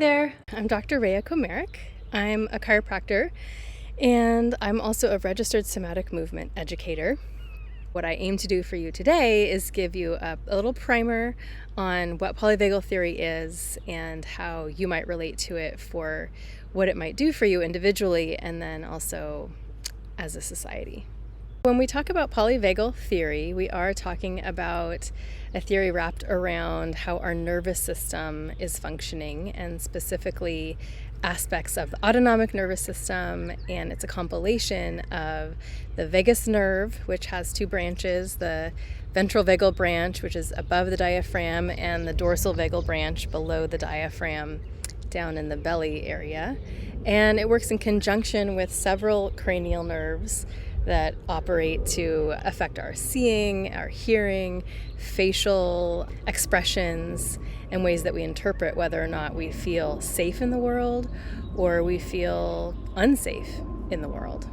there, I'm Dr. Rhea Komarek. I'm a chiropractor and I'm also a registered somatic movement educator. What I aim to do for you today is give you a little primer on what polyvagal theory is and how you might relate to it for what it might do for you individually and then also as a society. When we talk about polyvagal theory, we are talking about a theory wrapped around how our nervous system is functioning, and specifically aspects of the autonomic nervous system, and it's a compilation of the vagus nerve, which has two branches, the ventral vagal branch, which is above the diaphragm, and the dorsal vagal branch below the diaphragm down in the belly area. And it works in conjunction with several cranial nerves that operate to affect our seeing, our hearing, facial expressions, and ways that we interpret whether or not we feel safe in the world or we feel unsafe in the world.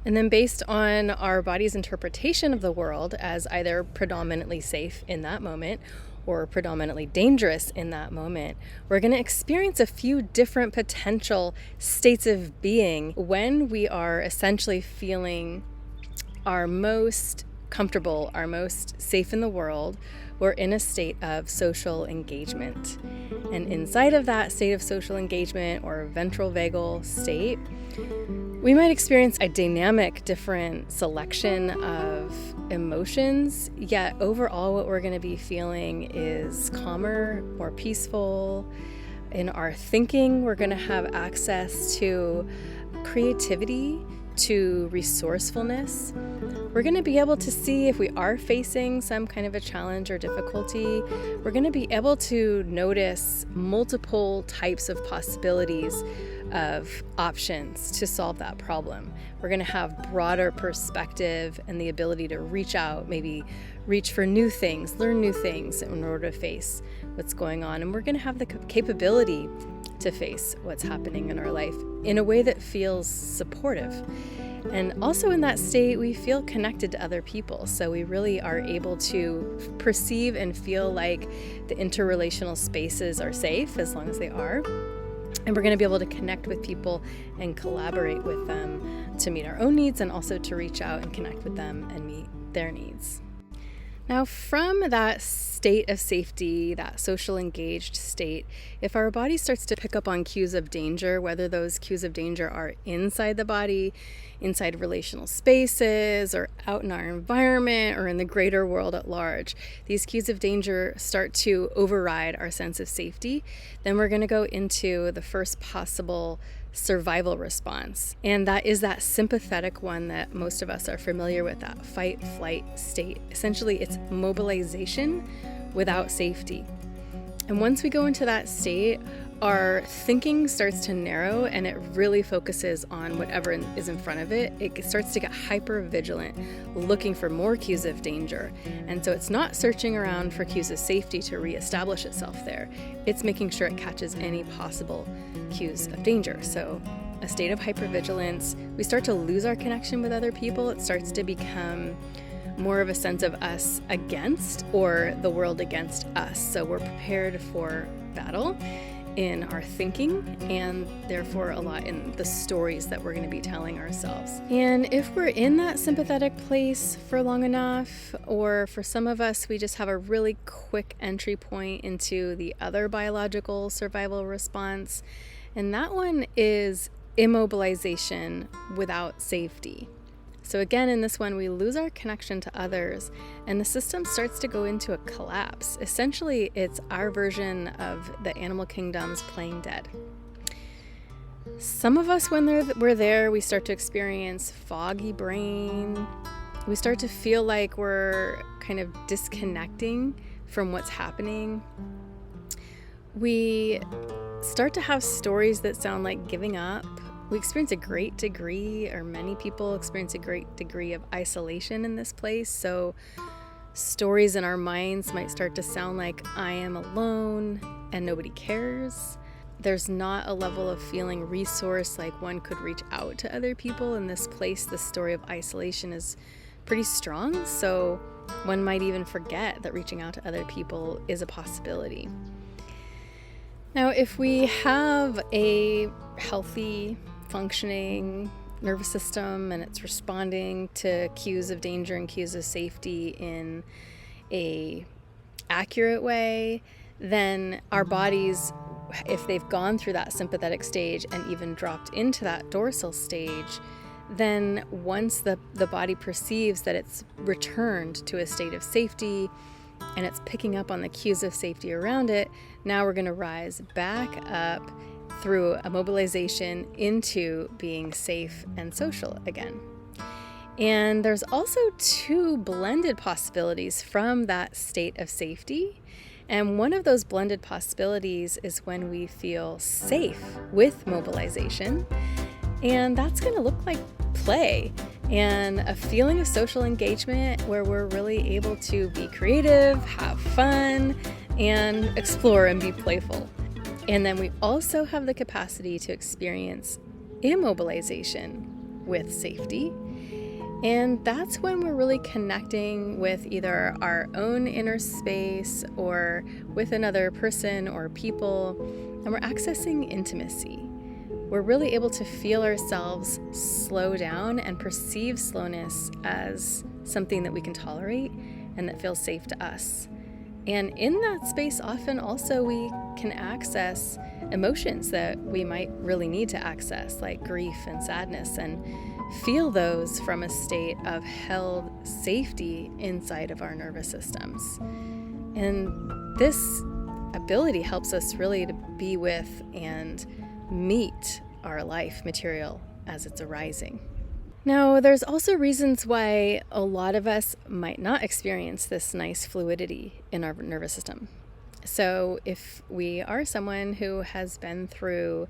And then based on our body's interpretation of the world as either predominantly safe in that moment or predominantly dangerous in that moment, we're going to experience a few different potential states of being when we are essentially feeling our most comfortable, our most safe in the world. We're in a state of social engagement. And inside of that state of social engagement or ventral vagal state, we might experience a dynamic, different selection of emotions, yet overall what we're going to be feeling is calmer, more peaceful. In our thinking, we're going to have access to creativity, to resourcefulness. We're going to be able to see if we are facing some kind of a challenge or difficulty. We're going to be able to notice multiple types of possibilities of options to solve that problem. We're going to have broader perspective and the ability to reach out, maybe reach for new things, learn new things in order to face what's going on. And we're going to have the capability to face what's happening in our life in a way that feels supportive. And also in that state, we feel connected to other people. So we really are able to perceive and feel like the interrelational spaces are safe as long as they are. And we're going to be able to connect with people and collaborate with them to meet our own needs and also to reach out and connect with them and meet their needs. Now, from that state of safety, that social engaged state, if our body starts to pick up on cues of danger, whether those cues of danger are inside the body, inside relational spaces, or out in our environment, or in the greater world at large, these cues of danger start to override our sense of safety, then we're going to go into the first possible survival response. And that is that sympathetic one that most of us are familiar with, that fight-flight state. Essentially, it's mobilization without safety. And once we go into that state, our thinking starts to narrow and it really focuses on whatever is in front of it. It starts to get hyper vigilant, looking for more cues of danger. And so it's not searching around for cues of safety to reestablish itself there. It's making sure it catches any possible cues of danger. So a state of hypervigilance, we start to lose our connection with other people. It starts to become more of a sense of us against or the world against us. So we're prepared for battle in our thinking and therefore a lot in the stories that we're going to be telling ourselves. And if we're in that sympathetic place for long enough, or for some of us, we just have a really quick entry point into the other biological survival response, and that one is immobilization without safety. So again, in this one, we lose our connection to others and the system starts to go into a collapse. Essentially, it's our version of the animal kingdom's playing dead. Some of us, when we're there, we start to experience foggy brain. We start to feel like we're kind of disconnecting from what's happening. We start to have stories that sound like giving up. We experience a great degree, or many people experience a great degree of isolation in this place. So stories in our minds might start to sound like I am alone and nobody cares. There's not a level of feeling resource like one could reach out to other people. In this place, the story of isolation is pretty strong. So one might even forget that reaching out to other people is a possibility. Now, if we have a healthy, functioning nervous system and it's responding to cues of danger and cues of safety in a accurate way, then our bodies, if they've gone through that sympathetic stage and even dropped into that dorsal stage, then once the body perceives that it's returned to a state of safety and it's picking up on the cues of safety around it, now we're going to rise back up through a mobilization into being safe and social again. And there's also two blended possibilities from that state of safety. And one of those blended possibilities is when we feel safe with mobilization. And that's going to look like play and a feeling of social engagement where we're really able to be creative, have fun, and explore and be playful. And then we also have the capacity to experience immobilization with safety. And that's when we're really connecting with either our own inner space or with another person or people, and we're accessing intimacy. We're really able to feel ourselves slow down and perceive slowness as something that we can tolerate and that feels safe to us. And in that space, often also we can access emotions that we might really need to access, like grief and sadness, and feel those from a state of held safety inside of our nervous systems. And this ability helps us really to be with and meet our life material as it's arising. Now, there's also reasons why a lot of us might not experience this nice fluidity in our nervous system. So if we are someone who has been through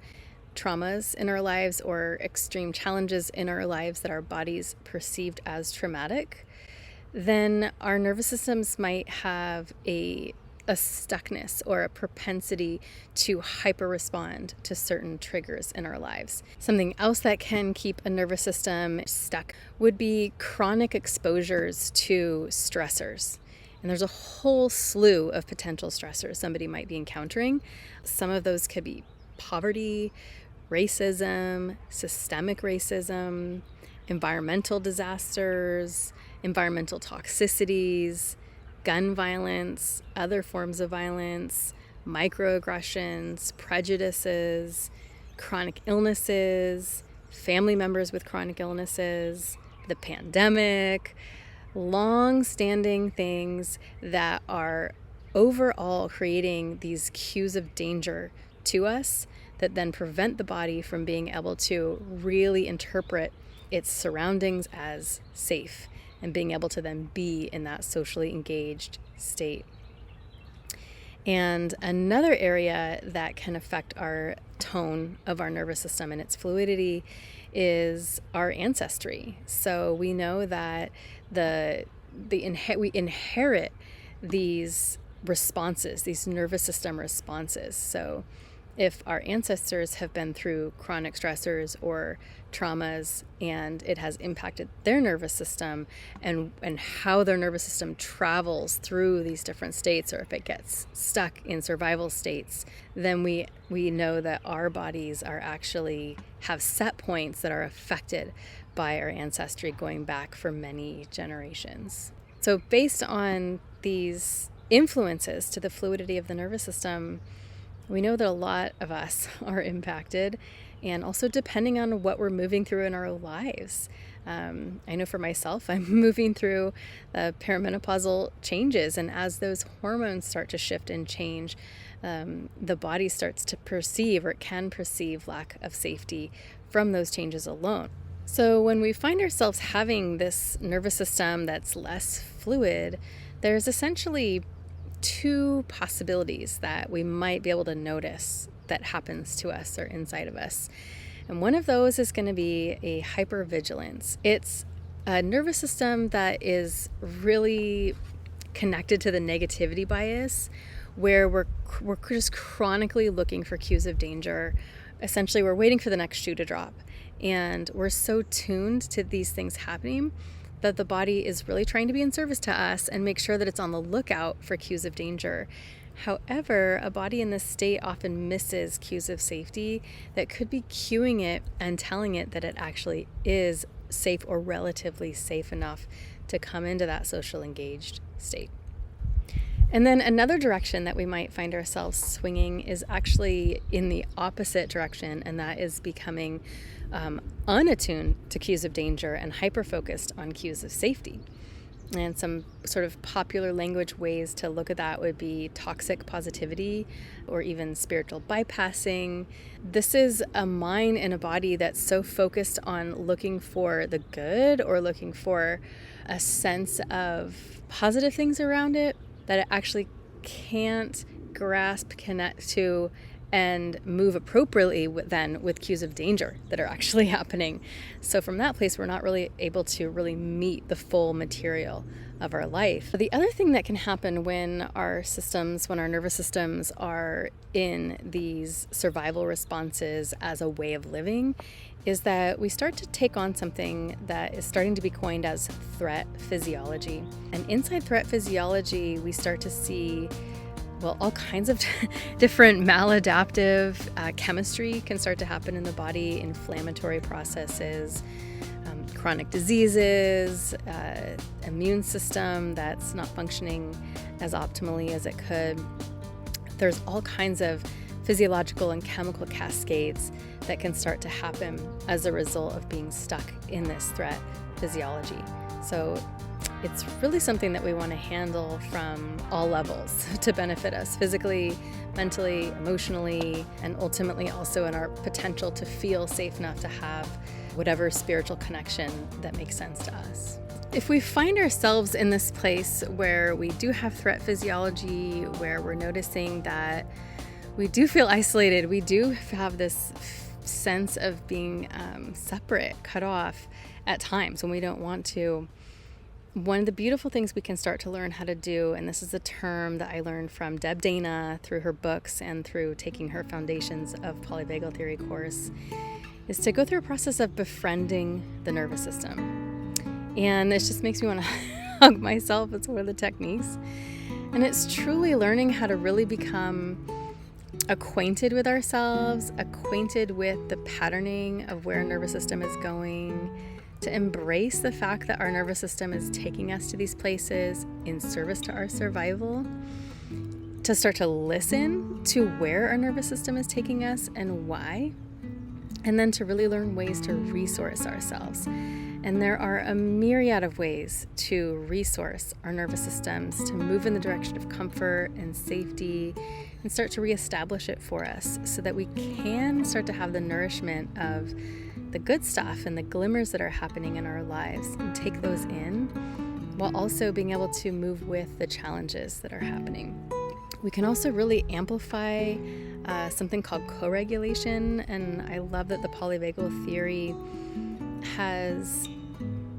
traumas in our lives or extreme challenges in our lives that our bodies perceived as traumatic, then our nervous systems might have a stuckness or a propensity to hyper-respond to certain triggers in our lives. Something else that can keep a nervous system stuck would be chronic exposures to stressors. And there's a whole slew of potential stressors somebody might be encountering. Some of those could be poverty, racism, systemic racism, environmental disasters, environmental toxicities, gun violence, other forms of violence, microaggressions, prejudices, chronic illnesses, family members with chronic illnesses, the pandemic, long-standing things that are overall creating these cues of danger to us that then prevent the body from being able to really interpret its surroundings as safe and being able to then be in that socially engaged state. And another area that can affect our tone of our nervous system and its fluidity is our ancestry. So we know that we inherit these responses, these nervous system responses. So if our ancestors have been through chronic stressors or traumas and it has impacted their nervous system and how their nervous system travels through these different states, or if it gets stuck in survival states, then we know that our bodies are actually have set points that are affected by our ancestry going back for many generations. So based on these influences to the fluidity of the nervous system, we know that a lot of us are impacted, and also depending on what we're moving through in our lives. I know for myself, I'm moving through perimenopausal changes, and as those hormones start to shift and change, the body starts to perceive, or it can perceive, lack of safety from those changes alone. So when we find ourselves having this nervous system that's less fluid, there's essentially two possibilities that we might be able to notice that happens to us or inside of us. And one of those is going to be a hypervigilance. It's a nervous system that is really connected to the negativity bias, where we're just chronically looking for cues of danger. Essentially, we're waiting for the next shoe to drop. And we're so tuned to these things happening that the body is really trying to be in service to us and make sure that it's on the lookout for cues of danger. However, a body in this state often misses cues of safety that could be cueing it and telling it that it actually is safe or relatively safe enough to come into that social engaged state. And then another direction that we might find ourselves swinging is actually in the opposite direction, and that is becoming unattuned to cues of danger and hyper-focused on cues of safety. And some sort of popular language ways to look at that would be toxic positivity or even spiritual bypassing. This is a mind and a body that's so focused on looking for the good or looking for a sense of positive things around it that it actually can't grasp, connect to, and move appropriately with cues of danger that are actually happening. So from that place, we're not really able to really meet the full material of our life. The other thing that can happen when our nervous systems are in these survival responses as a way of living is that we start to take on something that is starting to be coined as threat physiology. And inside threat physiology, we start to see all kinds of different maladaptive chemistry can start to happen in the body, inflammatory processes, chronic diseases, immune system that's not functioning as optimally as it could. There's all kinds of physiological and chemical cascades that can start to happen as a result of being stuck in this threat physiology. So it's really something that we want to handle from all levels to benefit us physically, mentally, emotionally, and ultimately also in our potential to feel safe enough to have whatever spiritual connection that makes sense to us. If we find ourselves in this place where we do have threat physiology, where we're noticing that we do feel isolated, we do have this sense of being separate, cut off at times when we don't want to, one of the beautiful things we can start to learn how to do, and this is a term that I learned from Deb Dana through her books and through taking her Foundations of Polyvagal Theory course, is to go through a process of befriending the nervous system. And this just makes me want to hug myself. It's one of the techniques. And it's truly learning how to really become acquainted with ourselves, acquainted with the patterning of where our nervous system is going, to embrace the fact that our nervous system is taking us to these places in service to our survival, to start to listen to where our nervous system is taking us and why, and then to really learn ways to resource ourselves. And there are a myriad of ways to resource our nervous systems, to move in the direction of comfort and safety, and start to reestablish it for us so that we can start to have the nourishment of the good stuff and the glimmers that are happening in our lives and take those in while also being able to move with the challenges that are happening. We can also really amplify something called co-regulation, and I love that the Polyvagal Theory has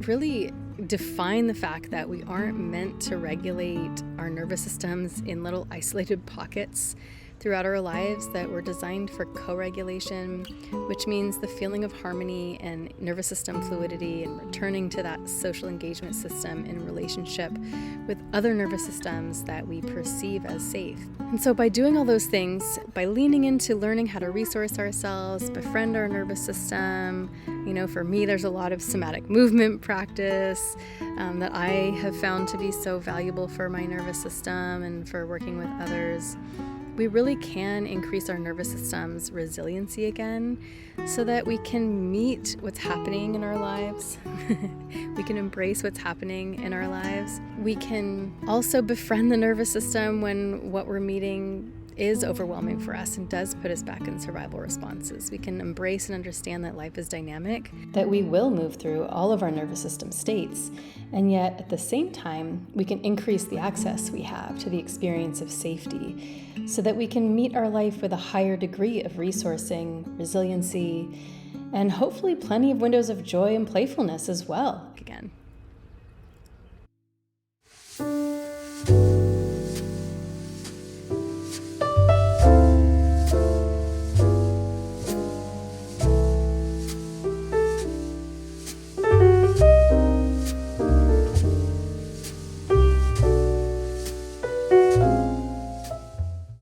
really defined the fact that we aren't meant to regulate our nervous systems in little isolated pockets throughout our lives, that we're designed for co-regulation, which means the feeling of harmony and nervous system fluidity and returning to that social engagement system in relationship with other nervous systems that we perceive as safe. And so by doing all those things, by leaning into learning how to resource ourselves, befriend our nervous system, for me, there's a lot of somatic movement practice that I have found to be so valuable for my nervous system and for working with others. We really can increase our nervous system's resiliency again so that we can meet what's happening in our lives. We can embrace what's happening in our lives. We can also befriend the nervous system when what we're meeting is overwhelming for us and does put us back in survival responses. We can embrace and understand that life is dynamic, that we will move through all of our nervous system states, and yet at the same time, we can increase the access we have to the experience of safety so that we can meet our life with a higher degree of resourcing, resiliency, and hopefully plenty of windows of joy and playfulness as well. Again,